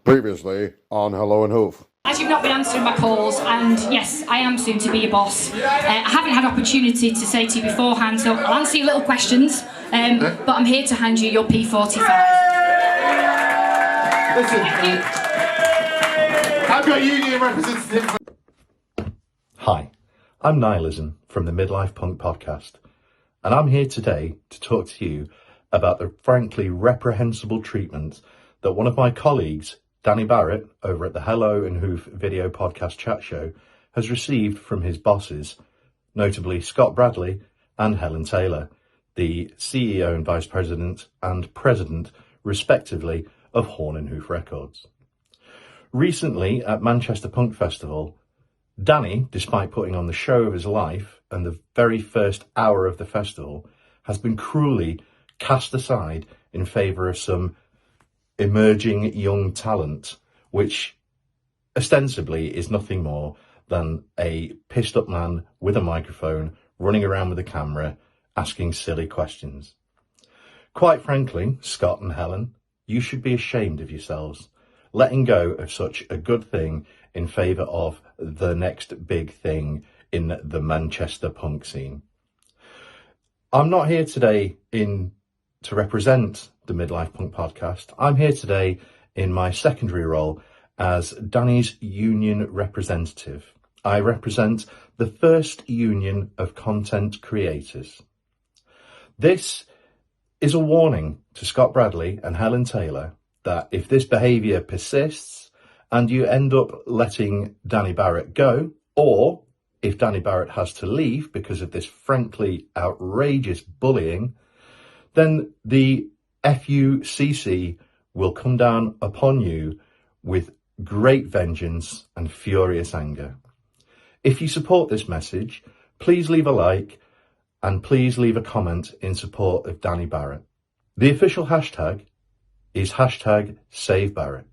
Previously on Hello Hoof. As you've not been answering my calls, and yes, I am soon to be a boss, I haven't had opportunity to say to you beforehand, so I'll answer your little questions, but I'm here to hand you your P45. Listen, I've got union representative. Hi, I'm Nihilism from the Midlife Punk podcast, and I'm here today to talk to you about the frankly reprehensible treatment that one of my colleagues, Danny Barrett, over at the Hello Hoof video podcast chat show, has received from his bosses, notably Scott Bradley and Helen Taylor, the CEO and Vice President and President, respectively, of Horn & Hoof Records. Recently, at Manchester Punk Festival, Danny, despite putting on the show of his life and the very first hour of the festival, has been cruelly cast aside in favour of some emerging young talent, which ostensibly is nothing more than a pissed up man with a microphone running around with a camera asking silly questions. Quite frankly, Scott and Helen, you should be ashamed of yourselves, letting go of such a good thing in favour of the next big thing in the Manchester punk scene. I'm not here today to represent the Midlife Punk podcast. I'm here today in my secondary role as Danny's union representative. I represent the first union of content creators. This is a warning to Scott Bradley and Helen Taylor that if this behaviour persists and you end up letting Danny Barrett go, or if Danny Barrett has to leave because of this frankly outrageous bullying, then the FUCC will come down upon you with great vengeance and furious anger. If you support this message, please leave a like and please leave a comment in support of Danny Barrett. The official hashtag is hashtag Save Barrett.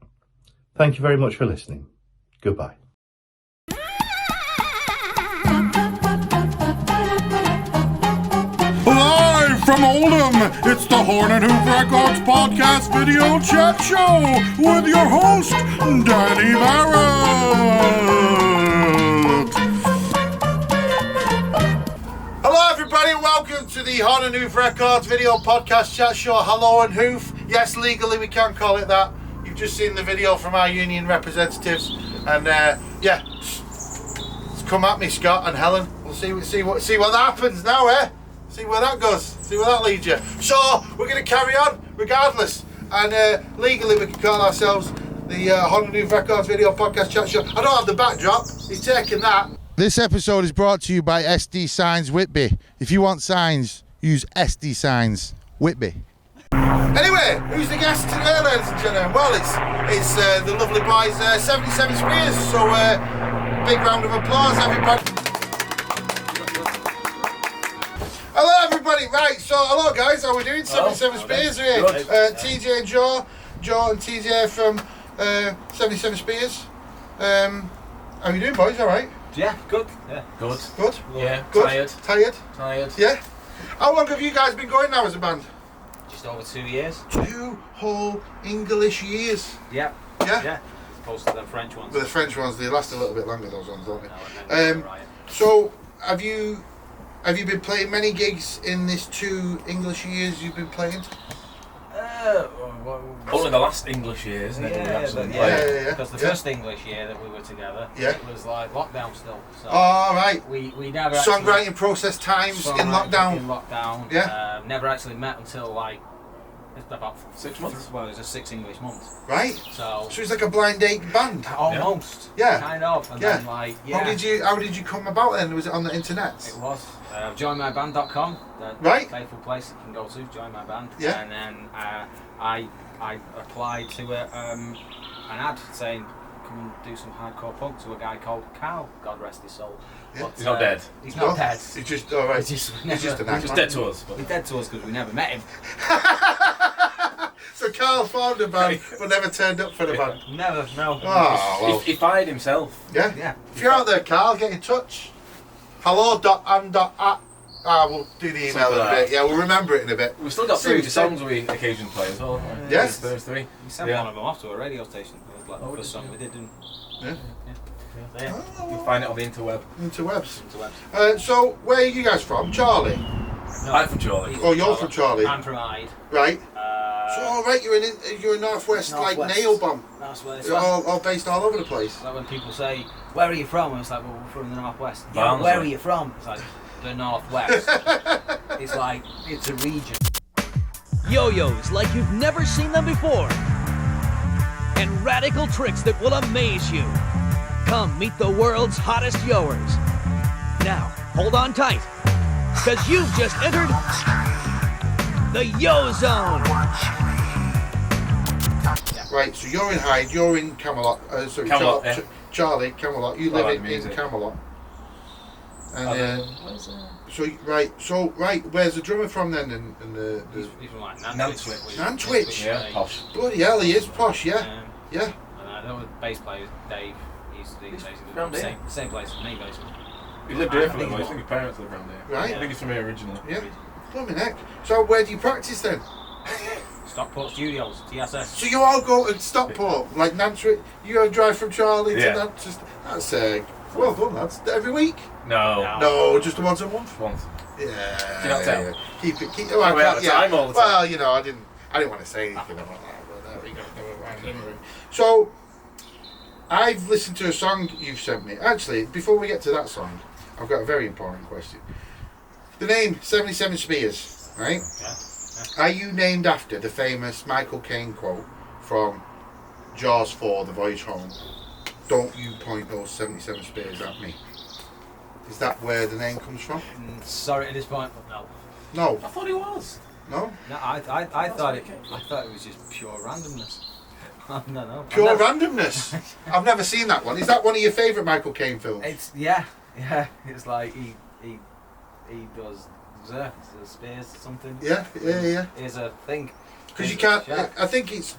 Thank you very much for listening. Goodbye. Live from Oldham, it's the Horn & Hoof Records podcast video chat show with your host, Danny Barrett. Hello everybody, welcome to the Horn & Hoof Records video podcast chat show, Hello Hoof. Yes, legally we can call it that. You've just seen the video from our union representatives, and yeah, come at me, Scott and Helen. We'll see what happens now, eh? See where that goes. See where that leads you. So we're going to carry on regardless, and legally we can call ourselves the Horn & Hoof Records video podcast chat show. I don't have the backdrop. He's taking that. This episode is brought to you by SD Signs Whitby. If you want signs, use SD Signs Whitby. Anyway, who's the guest today, ladies and gentlemen? Well, it's the lovely boys, 77 Spears. So big round of applause, everybody. Hello, everybody. Right, so hello, guys. How are we doing? 77 Spears here. TJ and Joe and TJ from 77 Spears. How are you doing, boys? All right? Yeah, good. Yeah, good. Good? Yeah, good. Tired? Tired. Yeah. How long have you guys been going now as a band? Just over 2 years. 2 whole English years. Yeah. Yeah? Yeah. Opposed to the French ones. But the French ones, they last a little bit longer, those ones, don't they? Right. So, have you been playing many gigs in this 2 English years you've been playing? Only the last English year, isn't it? Yeah. Because the first English year that we were together, it was like lockdown still. So right. We never Songwriting process times in lockdown. In lockdown. Yeah. Never actually met until like about 6 months. Well, it was just 6 English months. Right. So it's like a blind date band. Almost. Yeah. Kind of. And then like How did you come about then? Was it on the internet? It was. Joinmyband.com, the faithful place that you can go to, join my band. Yeah. And then I applied to an ad saying, come and do some hardcore punk to a guy called Carl, God rest his soul. Yeah. But, he's not dead. He's not dead. He's just, alright. He's just a nice He's dead to us. He's dead to us because we never met him. So Carl found a band, but never turned up for the band. Never, no. Oh, well. He fired himself. Yeah? If you're out there, Carl, get in touch. Hello.and.at We'll do the email Something in a like bit. that. Yeah, we'll remember it in a bit. We've still got Seriously. 3 songs we occasionally play as well. haven't we? Yes. There's 3. We sent Yeah. one of them off to a radio station. It was like the Oh, first did song you? we did, didn't Yeah. yeah. You can find it on the interweb. Interwebs. Interwebs. So, where are you guys from? Charlie? No, I'm from Charlie. Oh, you're from Charlie. I'm from Hyde. Right. So, all right, you're a Northwest, like, Northwest. nail bomb. That's where it's You're from. all based all over the place. Like when people say, "Where are you from?" And it's like, "Well, we're from the Northwest." Yeah, Barnsley. where are you from? It's like the Northwest. It's like it's a region. Yo-yos like you've never seen them before. And radical tricks that will amaze you. Come meet the world's hottest yoers. Now, hold on tight, because you've just entered the Yo Zone. Right, so you're in Hyde, you're in Camelot. Sorry, Camelot, yeah. Charlie, Camelot. You I live like in music. Camelot. And Where's that? so where's the drummer from then? And the He's from like Nantwich. Nantwich. Yeah, posh. bloody hell, he is posh, yeah, yeah. And I know the bass player Dave. He's basically Round the here. same place as me, basically. He lived here for a I little while. I think think his parents lived around here. Right. I think he's from here originally. Yeah. Blimey heck. So where do you practice then? Stockport Studios, TSS. So you all go to Stockport, like Nantwich. You go drive from Charlie Yeah. to Nantwich. That's well done, lads. Every week? No. No, just once a month. Once. Yeah. Do not tell. yeah. Keep it. Well, I We're out can't- of time all the time. Well, you know, I didn't want to say anything about that, but there we go. So, I've listened to a song you've sent me. Actually, before we get to that song, I've got a very important question. The name 77 Spears, right? Yeah. Are you named after the famous Michael Caine quote from Jaws 4, The Voyage Home? Don't you point those 77 spears at me. Is that where the name comes from? Sorry at this point, but no. No. I thought he was. No? No, I thought it was just pure randomness. No. Pure randomness. I've never seen that one. Is that one of your favourite Michael Caine films? It's yeah. It's like he does the spears something. Yeah. Is a thing. Because you can't. Yeah. I think it's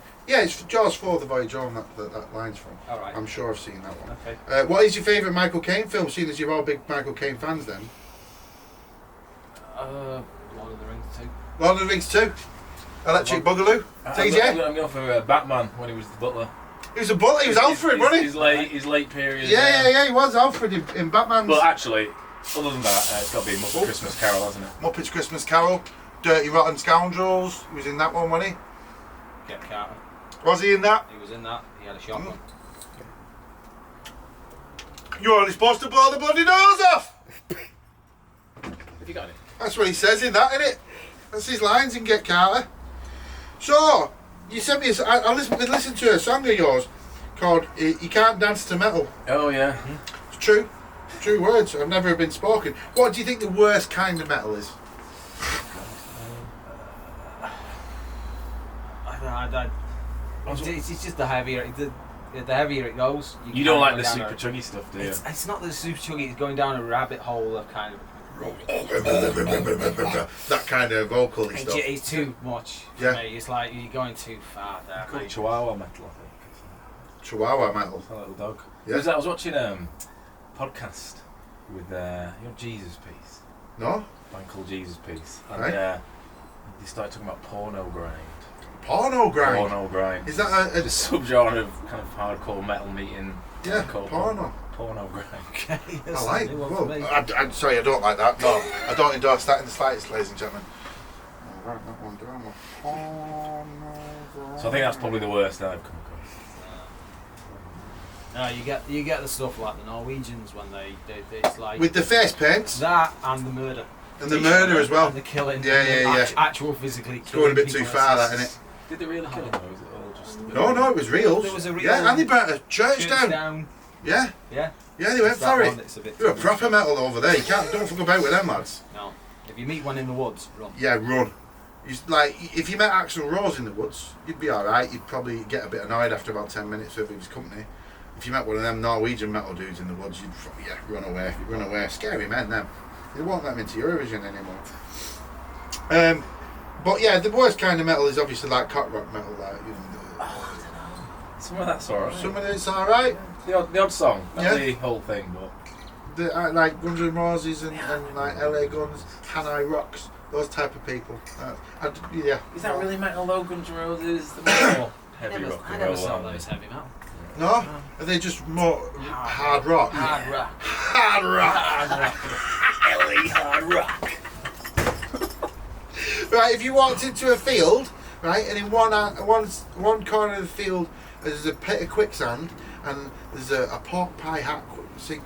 Jaws 4, The Voyage Home that line's from. All right. I'm sure I've seen that one. Okay. What is your favourite Michael Caine film? Seeing as you're all big Michael Caine fans, then. Lord of the Rings too. Lord of the Rings 2. Electric Boogaloo. TJ. I'm going for Batman when he was the butler. He was a butler. He was Alfred, wasn't he? His late period. Yeah. He was Alfred in Batman's. But actually, other than that, it's got to be Muppet Christmas Carol, hasn't it? Muppets Christmas Carol, Dirty Rotten Scoundrels. He was in that one, wasn't he? Get Carter. Was he in that? He was in that. He had a shotgun. You're only supposed to blow the bloody nose off. Have you got it? That's what he says in that, isn't it? That's his lines in Get Carter. So, you sent me. I listened to a song of yours called "You Can't Dance to Metal." Oh yeah. It's true. True words. I've never been spoken. What do you think the worst kind of metal is? It's just the heavier. The heavier it goes. You don't like go the down super chuggy stuff, do you? It's not the super chuggy. It's going down a rabbit hole of kind of. That kind of vocal stuff. It's too much for Yeah. me. It's like you're going too far there. Called mate. Chihuahua metal, I think. Chihuahua metal. It's a little dog. Yeah. I was watching a podcast with Jesus Piece, No? a band called Jesus Piece, and Right. they started talking about porno grind. Porno grind. Porno grind. Is that a the subgenre of kind of hardcore metal meeting? yeah, hardcore porno? Porno grind. Okay, I that's like. a new one for Well, me. I'm sorry, I don't like that. No, I don't endorse that in the slightest, ladies and gentlemen. I'll write that one down. Porno So I think that's probably the worst I've come across. No, you get the stuff like the Norwegians when they it's like with the face paints that and the murder. and the murder as well. And the killing. Yeah, and yeah, the yeah. Actual physically It's going a bit killing too people. far, that, isn't it? Did they really kill him, or was it all just a bit No, it was real. There was a real- Yeah, and they burnt a church down. Yeah, Yeah. yeah, they went It's that for it. one that's a bit You're a too proper much. metal over there. You don't fuck about with them lads. No. If you meet one in the woods, run. Yeah, run. Like, if you met Axl Rose in the woods, you'd be alright. You'd probably get a bit annoyed after about 10 minutes of his company. If you met one of them Norwegian metal dudes in the woods, you'd run away. You'd run away. Scary men, them. They won't let them into Eurovision anymore. But yeah, the worst kind of metal is obviously like cock rock metal. Like, you know, Some of that's alright. some of it's alright. The odd song, not Yeah. the whole thing, but like Guns N' Roses and like LA Guns, Hanoi Rocks, those type of people. Yeah. Is that really metal though? Guns N' Roses, the more heavy rock I and never roll. saw those heavy metal. No? Are they just more hard rock? Hard rock. Hard rock. Hard rock. Right, if you walked into a field, right, and in one corner of the field there's a pit of quicksand and there's a pork pie hat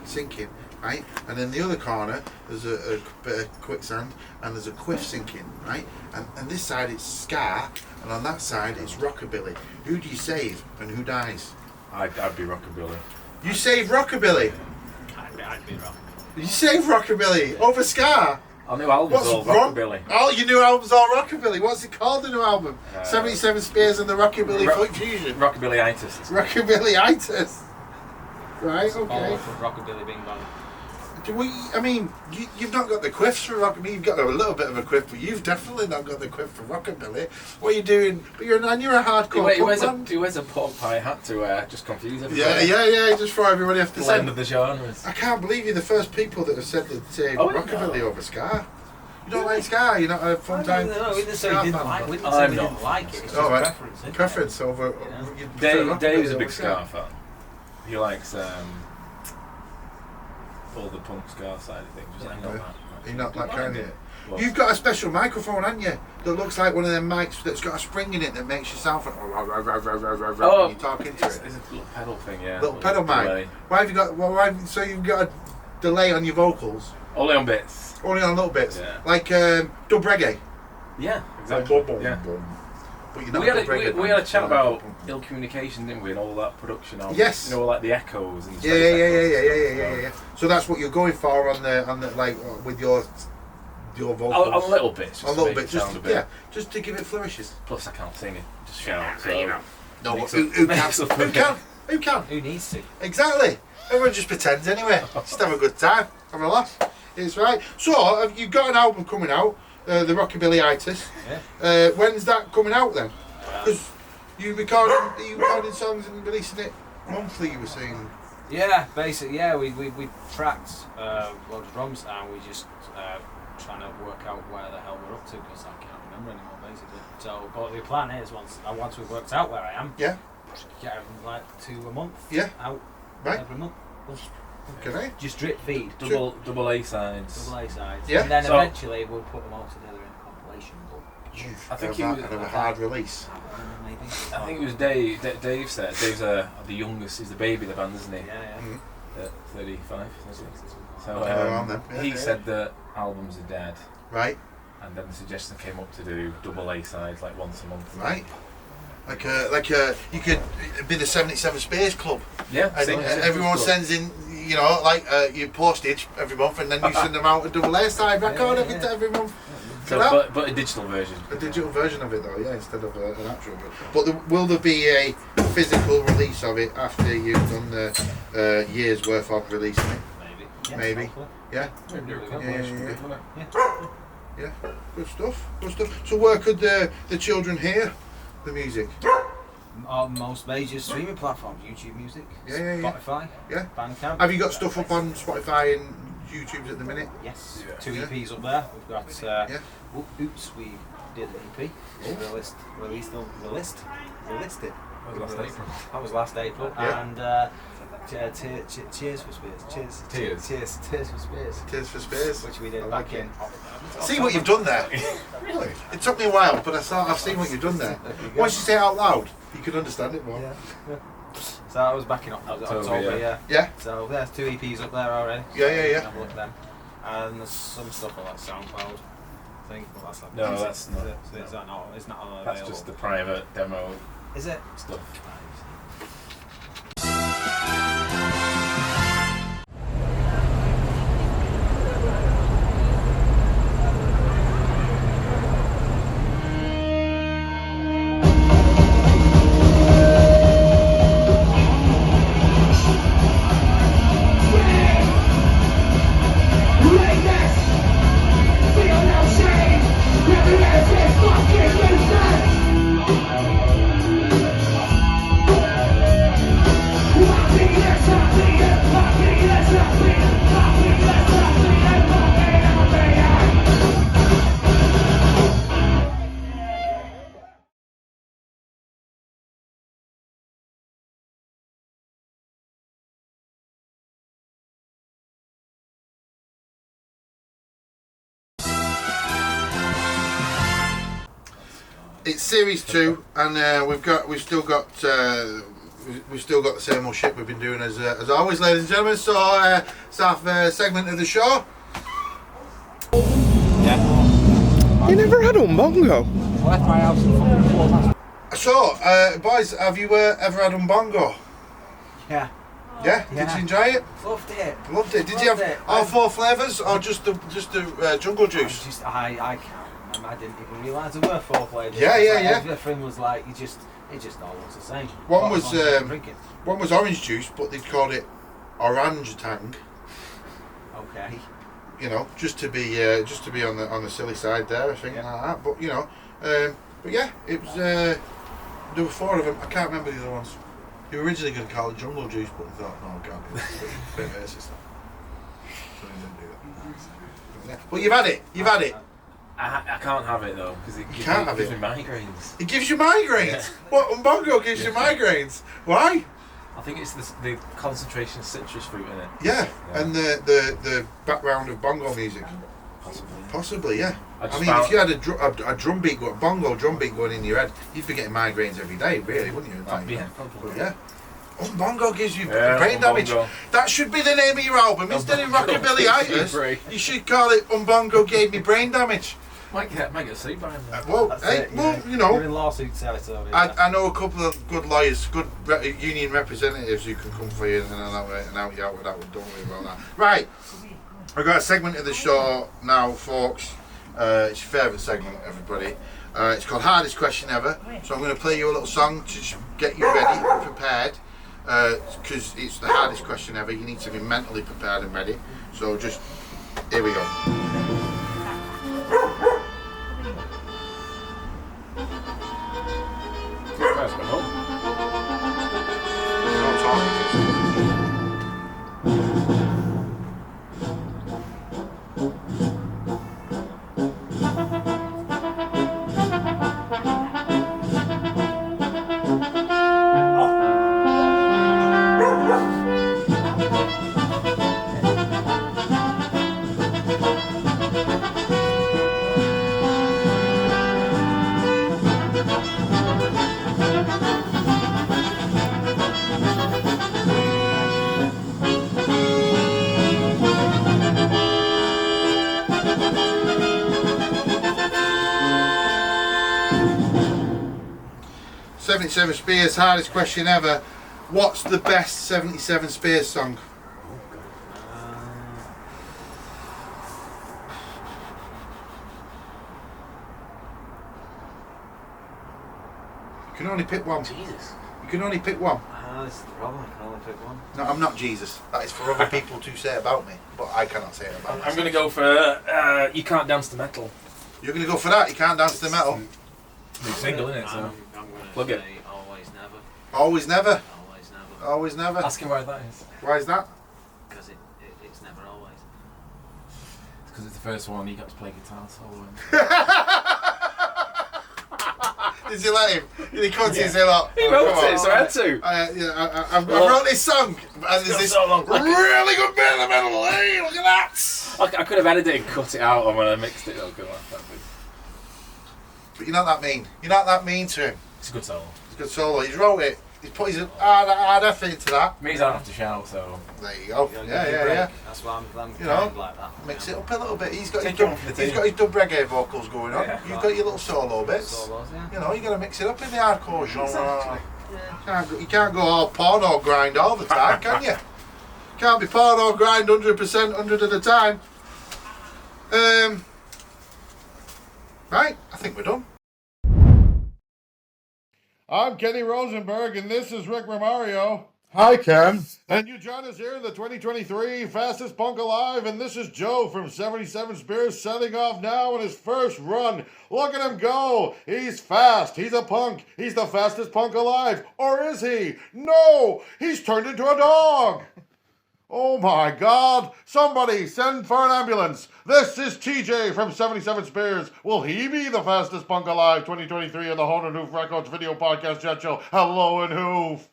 sinking, right, and in the other corner there's a bit of quicksand and there's a quiff sinking, right, and this side it's ska and on that side it's rockabilly. Who do you save and who dies? I'd be rockabilly. You save rockabilly. I'd be wrong. You save rockabilly over ska. Our new album's all wrong? rockabilly. Oh, your new album's all rockabilly. What's it called, the new album? 77 Spears and the Rockabilly Fusion. Rockabilly-itis. Rockabilly-itis. Right, okay. Rockabilly Bing Bong. You've not got the quiffs for rockabilly. You've got a little bit of a quiff, but you've definitely not got the quiff for rockabilly. What are you doing? But you're a hardcore punk band. He wears a pork pie hat to just confuse everybody. Yeah, just for everybody off the Blend side. of the genres. I can't believe you're the first people that have said that say rockabilly over ska. You don't like ska? You're not a fun time? No, we didn't say we didn't like it. We didn't say we didn't like it. It's just Right. preference. isn't it? Preference over... You know? Dave's a big ska fan. He likes all the punk ska side of things. Just You're not that kind of... Well, You've got a special microphone, haven't you? That looks like one of them mics that's got a spring in it that makes you sound when you talk into it's it. a little pedal thing, yeah. Little pedal mic. delay. Why have you got? So you've got a delay on your vocals, Only on bits. only on little bits, Yeah. like dub reggae. Yeah, exactly. Yeah. But you're not We had, dub reggae. we had a chat about ill communication, didn't we, and all that production of Yes. like the echoes and Yeah. So that's what you're going for on the like with your vocals. On little bits. A little bit, sound a bit. just to give it flourishes. Plus, I can't sing it. Just shout. So No, Makes who up- can? makes up Who for can? Who can? Who needs to? Exactly. Everyone just pretends anyway. Just have a good time. Have a laugh. It's right. So, you've got an album coming out, the Rockabilly-itis. Yeah. When's that coming out then? Because you recording songs and releasing it monthly, you were saying. Yeah, basically, yeah. We tracked loads of drums and we just trying to work out where the hell we're up to because I can't remember anymore, basically. So, but the plan is once we've worked out where I am, Yeah. get like 2 a month. Yeah. Out. Right. Every month. Okay. Just drip feed. double A sides. Double A sides. Yeah. And then So- eventually we'll put them all together in a compilation book. I think he Have was. a hard release. Maybe. I think it was Dave. Dave said Dave's the youngest. He's the baby of the band, isn't he? Yeah. 35. So around then. Yeah, he yeah. said that albums are dead, Right. and then the suggestion came up to do double A sides like once a month. Right. Like you could be the 77 Space Club. Yeah. And everyone sends in, your postage every month, and then you send them out a double A side record every month. So, but a digital version. A digital version of it though, yeah, instead of an actual one. But will there be a physical release of it after you've done the year's worth of releasing it? Maybe. Hopefully. Yeah? Yeah. Yeah. Good stuff. So where could the children hear the music? On most major streaming platforms, YouTube Music, Yeah. Spotify, Yeah. Bandcamp. Have you got stuff up on Spotify and YouTube at the minute? Yes, Yeah. 2 Yeah. EPs up there. We've got Yeah. Oops, we did an EP. Released it. That was last April. That was last April. Yeah. And Cheers for Spears. Cheers for Spears. Tears for Space. Which we did I back like in. See what you've done there. Really? It took me a while, but I've seen what you've done there. Once you say it out loud, you can understand it more. Yeah. So that was back in October, yeah. Yeah? So there's 2 EPs up there already. Yeah. Have a look at them. And there's some stuff on like SoundCloud. I think well, that's like No, that's not. Is that not? It's not available. That's just the private demo Is it? stuff. It's series 2, and we've still got the same old shit we've been doing as always, ladies and gentlemen. So it's our segment of the show. You never had a bongo. Left my house in fucking floor. So, boys, have you ever had umbongo? Yeah. Yeah? Did you enjoy it? Loved it. Loved it. Did Loved you have it. all 4 flavours or just the jungle juice? I can't remember. I didn't even realise there were 4 flavours. Yeah. Everything was like, it just all looks the same. One was drinking. one was orange juice, but they called it orange tang. Okay. You know, just to be on the silly side there, I think, like that. But you know, but yeah, it was. There were 4 of them. I can't remember the other ones. They were originally going to call it jungle juice, but they thought, no, I can't do that. It's a bit racist. So they didn't do that. But you've had it. You've had it. I can't have it though because it gives me migraines. It gives you migraines. Yeah. What umbongo gives you migraines? Why? I think it's the concentration of citrus fruit in it. Yeah, and the background of bongo music. Possibly. Possibly, yeah. I I mean, if you had a drum beat, a bongo drum beat going in your head, you'd be getting migraines every day, really, wouldn't you? Yeah, probably. Yeah. Umbongo gives you Yeah, brain damage. umbongo. That should be the name of your album. Instead of Rockabilly Itis, you should call it Umbongo Gave Me Brain Damage. Might get sued by him. Well, That's hey, it, well, yeah. you know. You're in lawsuit territory. I know a couple of good lawyers, good union representatives who can come for you and out you out with that one. Don't worry about that. Right, I've got a segment of the show now, folks. It's your favourite segment, everybody. It's called Hardest Question Ever. So I'm going to play you a little song to just get you ready, prepared, because it's the hardest question ever. You need to be mentally prepared and ready. So just, here we go. No talking. '77 Spears, hardest question ever. What's the best '77 Spears song? You can only pick one. Jesus. You can only pick one. That's the problem. I can only pick one. No, I'm not Jesus. That is for other people to say about me, but I cannot say it about I'm myself. going to go for You Can't Dance to Metal. You're going to go for that? You can't dance to metal. New single, isn't it? So I'm going plug to it. say Always Never. Always never. Always Never. Always never. Ask him why that is. Why is that? Because it's never always. It's because it's the first one you got to play guitar solo in. Did you let him? Did he come to you and say, look, He wrote it, so I had to. I wrote this song, and there's this so long. really good bit in the middle. Hey, look at that! I could have edited and cut it out, and when I mixed it, it'll go like that. But you're not that mean. You're not that mean to him. It's a good solo. It's a good solo. He's wrote it. He's put his hard effort into that. Means I don't have to shout, so. There you go. You gotta Yeah, give it a yeah, break. yeah. That's why I'm You know, kind of like that. Mix it up a little bit. He's got his Take dub, one for the he's team. got his dub reggae vocals going on. Yeah. You've got your little solo bits. Solos, yeah. You know, you got to mix it up in the hardcore genre. Exactly. You can't go all porno grind all the time, can you? Can't be porno grind 100%, 100 at a time. Right, I think we're done. I'm Kenny Rosenberg, and this is Rick Romario. Hi, Ken. And you join us here in the 2023 Fastest Punk Alive, and this is Joe from 77 Spears setting off now on his first run. Look at him go. He's fast. He's a punk. He's the fastest punk alive. Or is he? No, he's turned into a dog. Oh my God. Somebody send for an ambulance. This is TJ from 77 Spears. Will he be the fastest punk alive 2023 in the Hello Hoof Records video podcast chat show? Hello and Hoof.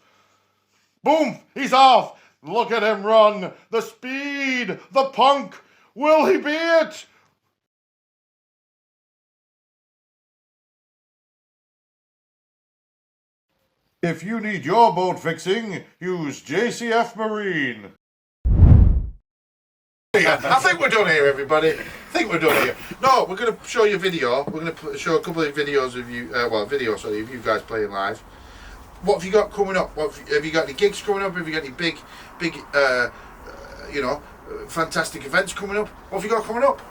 Boom! He's off! Look at him run! The speed! The punk! Will he be it? If you need your boat fixing, use JCF Marine. I think we're done here, everybody. I think we're done here. No, we're going to show you a video. We're going to show a couple of videos of you, of you guys playing live. What have you got coming up? Have you got any gigs coming up? Have you got any big, fantastic events coming up? What have you got coming up?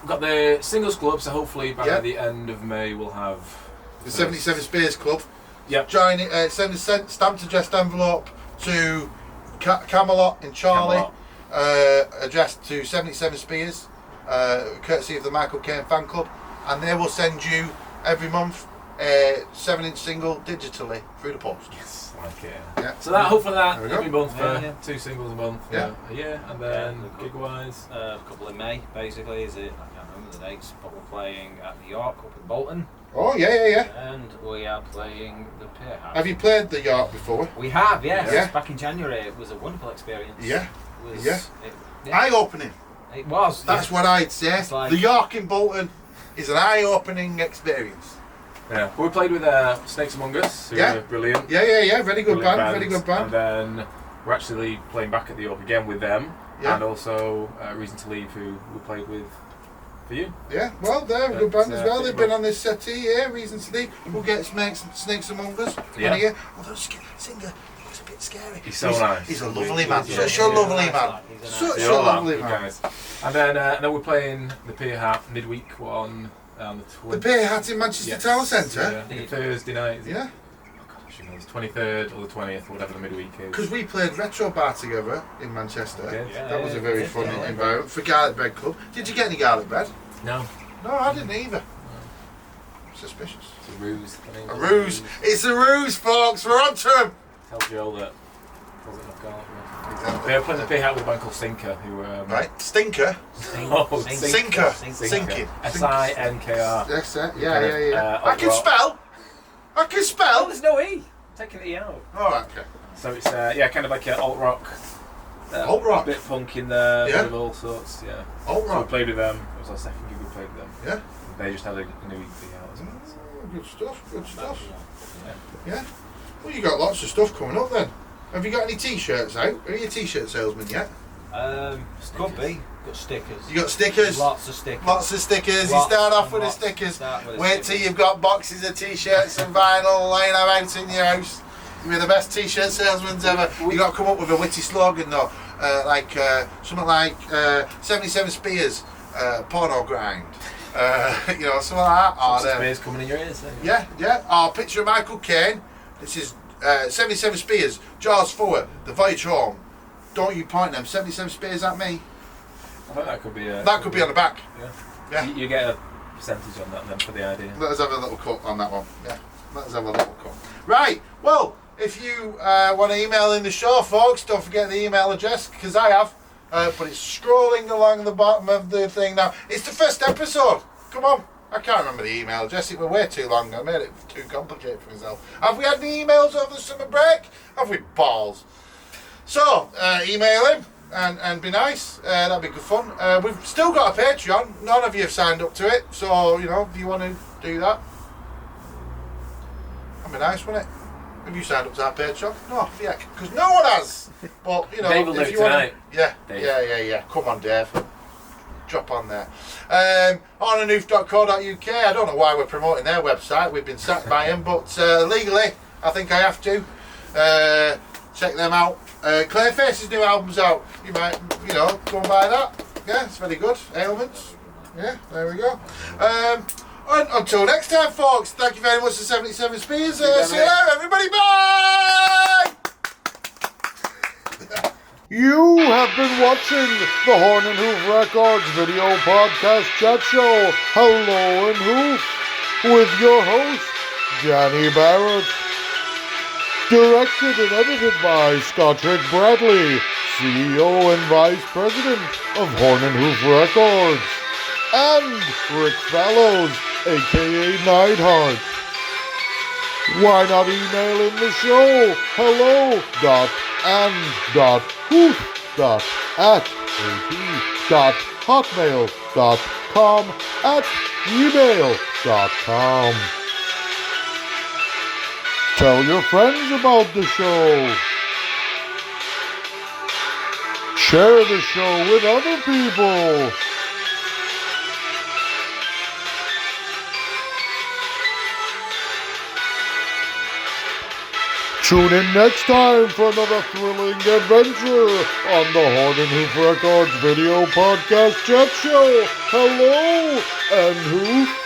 We've got the Singles Club, so hopefully by the end of May we'll have the 77 Spears Club. Yep. Join it, send a stamped addressed envelope to Camelot in Charlie. Addressed to 77 Spears, courtesy of the Michael Caine fan club, and they will send you every month a 7-inch single digitally through the post. Yes, like it. Yeah. So that hopefully that There we every go. month for 2 singles a month for a year, and then gig wise, A couple in May, basically, is it? I can't remember the dates, but we're playing at the York up in Bolton. Oh yeah. And we are playing the Pier House. Have you played the York before? We have, yes. Yeah. Back in January, it was a wonderful experience. Yeah. It was, Yeah. It Eye-opening. was. That's what I'd say. It's like- The York in Bolton is an eye-opening experience. yeah. But we played with Snakes Among Us, who Yeah. are brilliant. Yeah. Very good Brilliant band. Very good band. And then we're actually playing back at the York again with them, Yeah. and also Reason to Leave, who we played with for you. Yeah, well, they're a good band as well. I They've think been on this settee, yeah, Reason to Leave. We'll get Snakes Among Us. Yeah. Yeah. Although singer looks a bit scary. He's so nice. He's a lovely man. He's Such a really lovely nice, man. like, he's a Such They a all are lovely good man. guys. And then we're playing the Pier Hat midweek on the 20th. The Pier Hat in Manchester Town Centre? Yeah, I think Thursday night. Is it? Yeah. The 23rd or the 20th, whatever the midweek is. Because we played Retro Bar together in Manchester. Okay. That was a very Yeah, fun yeah. environment for Garlic Bread Club. Did you get any garlic bread? No, No, I didn't either. Suspicious. it's a ruse. A ruse. It's a ruse, folks. We're on to him. Tell Joel that wasn't enough garlic bread. Exactly. They were playing the Pier Hat with a band called Sinker, who Right, Stinker. Oh, Sinker. Sinker. Sinking. SINKR. Yes, yeah. Kind of, I can alt-rock. spell. I can Oh, spell. there's no E. Taking the E out. All right, okay. So it's kind of like an alt rock. Alt-rock? Bit punk in there, Yeah. bit of all sorts. Yeah. Alt So we rock. played with them. It was our second gig we played with them. Yeah. They just had a new EP out as well. So. Good stuff. Good stuff. Yeah. Yeah. Well, you got lots of stuff coming up then. Have you got any T-shirts out? Are you a T-shirt salesman yet? Could be. Got stickers. You got stickers. Lots of stickers. Lots of stickers. You Lots start off and with the lots. stickers. Start with the Wait till stickers. you've got boxes of T-shirts and vinyl lying about in your house. You'll be the best T-shirt salesmen ever. You got to come up with a witty slogan though, something like 77 Spears, porno grind. Something like that. Some Or, space coming in your ears. yeah. Or picture of Michael Caine. This is 77 Spears, Jaws forward, the voyage home. Don't you point them 77 Spears at me. I think that could be. That could be on the back. Yeah. Yeah. You get a percentage on that then for the idea. Let us have a little cut on that one. Yeah, let us have a little cut. Right, well, if you want to email in the show, folks, don't forget the email address, because I have, but it's scrolling along the bottom of the thing now. It's the first episode. Come on. I can't remember the email address. It was way too long. I made it too complicated for myself. Have we had any emails over the summer break? Have we? Balls. So, email him and be nice. That'd be good fun. We've still got a Patreon. None of you have signed up to it. So, if you want to do that, that'd be nice, wouldn't it? Have you signed up to our Patreon? No, yeah, because no one has. But, Dave will do if it you want tonight. to... Yeah. Come on, Dave. Drop on there. Hornandhoof.co.uk. I don't know why we're promoting their website. We've been sacked by them, but legally, I think I have to. Check them out. Clayface's new album's out. You might, go and buy that. Yeah, it's very good. Ailments. Yeah, there we go. And until next time, folks, thank you very much to 77 Spears. See you later, everybody. Bye! You have been watching the Horn and Hoof Records video podcast chat show, Hello and Hoof, with your host, Johnny Barrett. Directed and edited by Scottrick Bradley, CEO and Vice President of Horn and Hoof Records, and Rick Fallows, aka Neidhart. Why not email in the show hello.and.hoof.at@gmail.com. Tell your friends about the show. Share the show with other people. Tune in next time for another thrilling adventure on the Horn and Hoof Records video podcast chat show. Hello and Hoof.